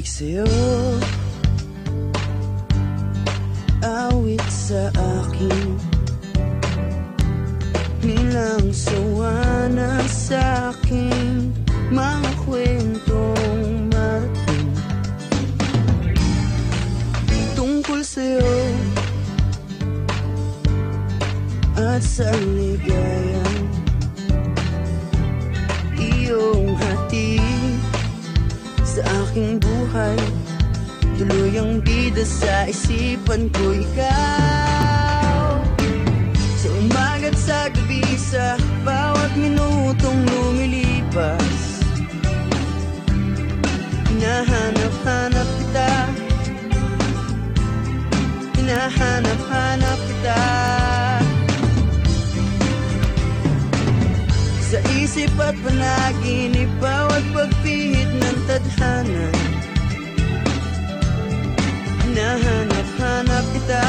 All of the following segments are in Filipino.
Sabik sa'yo, awit sa akin, nilang sawa na sa'king mga kwentong marating tungkol sa'yo at sa ligayang iyong hati sa aking buhay. Tuluyang bida sa isipan ko ikaw, sa umaga't sa gabi, sa bawat minutong lumilipas. Hinahanap-hanap kita, hinahanap-hanap kita, sa isip at panaginip, bawat pagpihit ng tadhana. Hinahanap-hanap kita,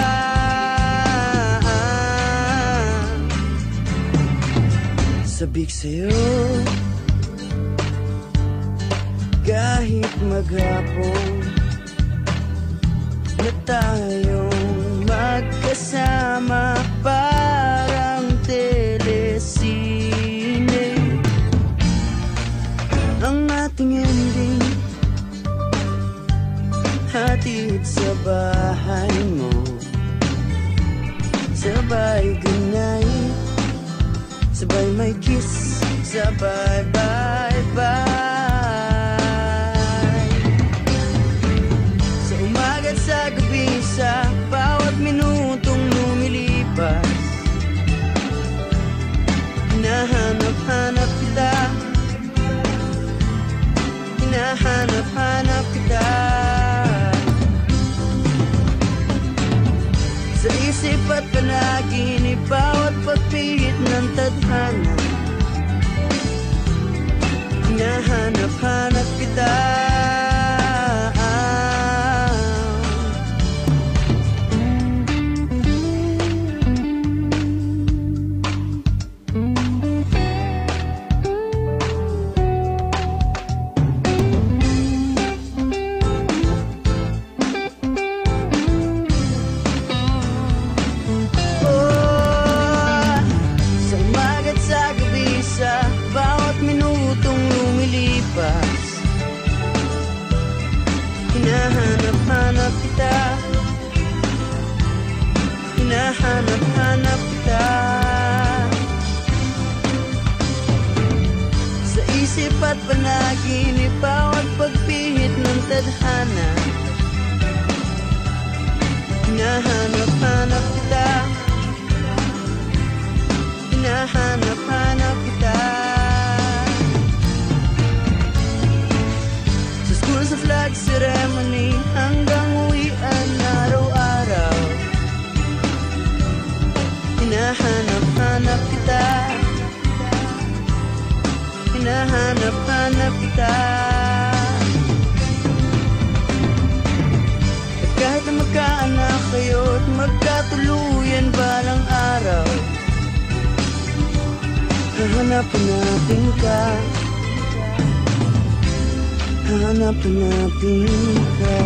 sabik sa'yo, kahit maghapon na tayong magkasama, parang telesine ang ating ending. Hatid sa bahay mo, sabay ganay, sabay may kiss, sabay bye-bye. Sa umaga't sa gabi, sa bawat minutong lumilipas, hinahanap-hanap kita, hinahanap-hanap kita, sa isip at panaginip, bawat pagpihit ng tadhana. Hinahanap-hanap kita, hinahanap-hanap kita, hinahanap-hanap kita, sa isip at panaginip, bawat pagpihit ng tadhana. Hinahanap-hanap kita, hinahanap-hanap kita, sa flag ceremony hanggang uwian araw-araw. Hinahanap-hanap kita, hinahanap-hanap kita, at kahit na magkaanak kayo't magkatuluyan balang araw, hahanap-hanapin ka, hahanap-hanapin ka.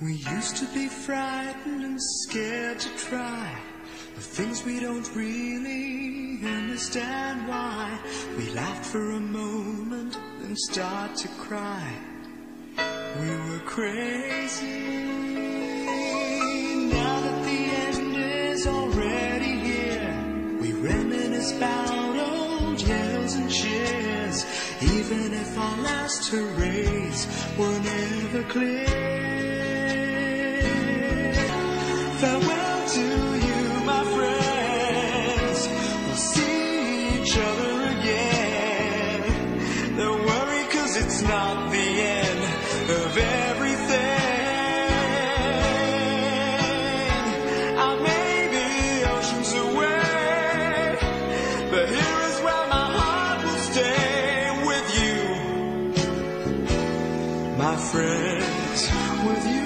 We used to be frightened and scared to try the things we don't really understand why. We laughed for a moment, then start to cry. We were crazy. Now that the end is already here, we reminisce about old yells and cheers, even if our last hurrays were never clear. Farewell to you, my friends. We'll see each other again. Don't worry, 'cause it's not the end of everything. I may be oceans away, but here is where my heart will stay with you, my friend. with you.